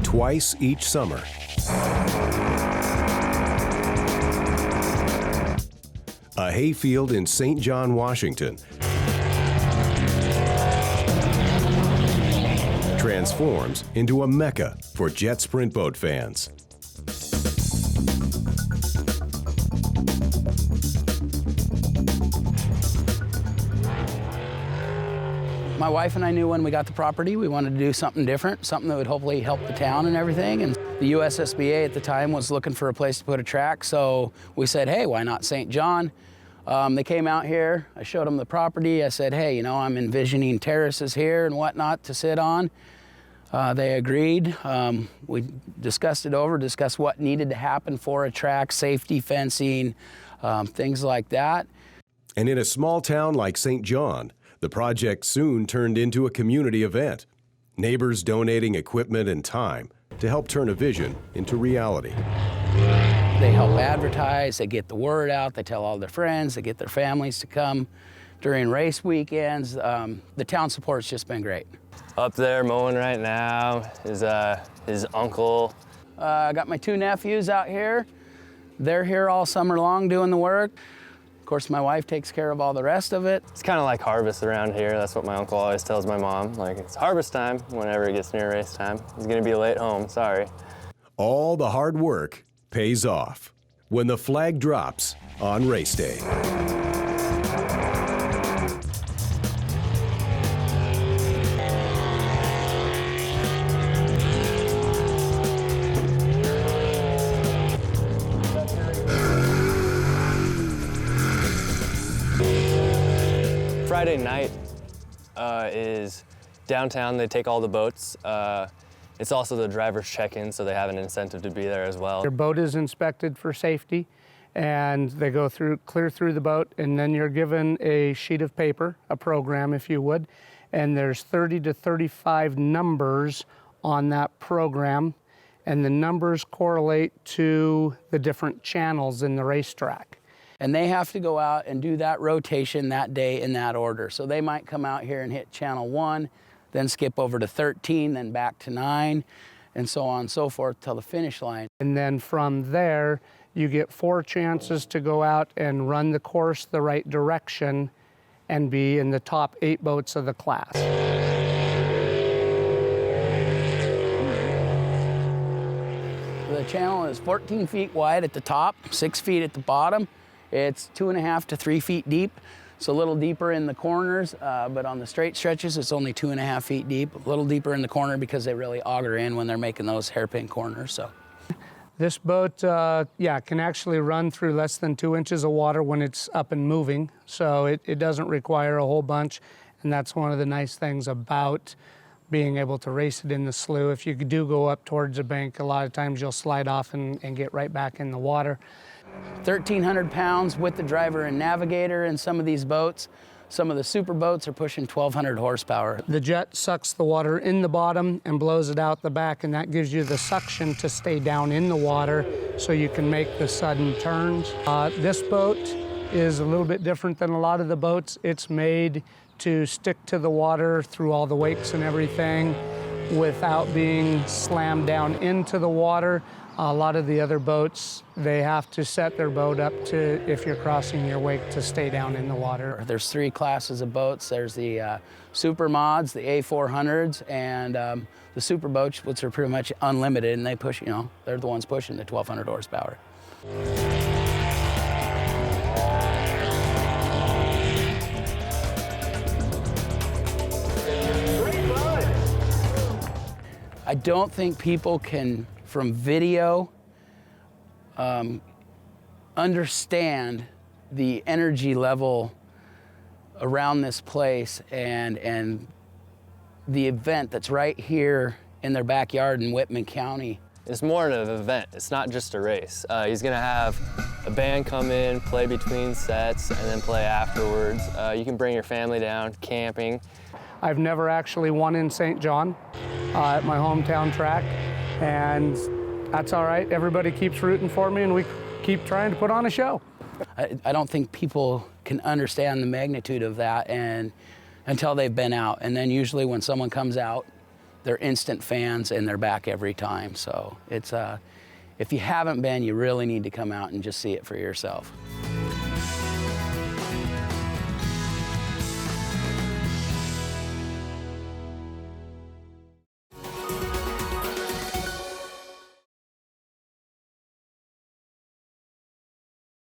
twice each summer. A hayfield in St. John, Washington transforms into a mecca for jet sprint boat fans. My wife and I knew when we got the property we wanted to do something different, something that would hopefully help the town and everything. And the USSBA at the time was looking for a place to put a track, so we said, hey, why not St. John? They came out here, I showed them the property, I said, hey, you know, I'm envisioning terraces here and whatnot to sit on. They agreed. We discussed it over, discussed what needed to happen for a track, safety, fencing, things like that. And in a small town like St. John, the project soon turned into a community event. Neighbors donating equipment and time to help turn a vision into reality. They help advertise, they get the word out, they tell all their friends, they get their families to come during race weekends. The town support's just been great. Up there mowing right now is his uncle. I got my two nephews out here. They're here all summer long doing the work. Of course, my wife takes care of all the rest of it. It's kind of like harvest around here. That's what my uncle always tells my mom. Like, it's harvest time whenever it gets near race time. He's gonna be late home, sorry. All the hard work pays off when the flag drops on race day. Friday night is downtown. They take all the boats. It's also the driver's check-in, so they have an incentive to be there as well. Your boat is inspected for safety, and they go clear through the boat, and then you're given a sheet of paper, a program if you would, and there's 30 to 35 numbers on that program, and the numbers correlate to the different channels in the racetrack. And they have to go out and do that rotation that day in that order. So they might come out here and hit channel 1, then skip over to 13, then back to 9, and so on and so forth till the finish line. And then from there, you get 4 chances to go out and run the course the right direction and be in the top 8 boats of the class. The channel is 14 feet wide at the top, 6 feet at the bottom. It's 2.5 to 3 feet deep. It's a little deeper in the corners, but on the straight stretches, it's only 2.5 feet deep. A little deeper in the corner because they really auger in when they're making those hairpin corners. So, this boat, can actually run through less than 2 inches of water when it's up and moving. So it doesn't require a whole bunch, and that's one of the nice things about being able to race it in the slough. If you do go up towards the bank, a lot of times you'll slide off and get right back in the water. 1,300 pounds with the driver and navigator in some of these boats. Some of the super boats are pushing 1,200 horsepower. The jet sucks the water in the bottom and blows it out the back, and that gives you the suction to stay down in the water so you can make the sudden turns. This boat is a little bit different than a lot of the boats. It's made to stick to the water through all the wakes and everything without being slammed down into the water. A lot of the other boats, they have to set their boat up to, if you're crossing your wake, to stay down in the water. There's 3 classes of boats. There's the super mods, the A400s, and the super boats, which are pretty much unlimited, and they push, they're the ones pushing the 1,200 horsepower. I don't think people can, from video, understand the energy level around this place and the event that's right here in their backyard in Whitman County. It's more of an event. It's not just a race. He's gonna have a band come in, play between sets, and then play afterwards. You can bring your family down, camping. I've never actually won in St. John at my hometown track, and that's all right. Everybody keeps rooting for me, and we keep trying to put on a show. I don't think people can understand the magnitude of that until they've been out. And then usually when someone comes out, they're instant fans and they're back every time. So it's if you haven't been, you really need to come out and just see it for yourself.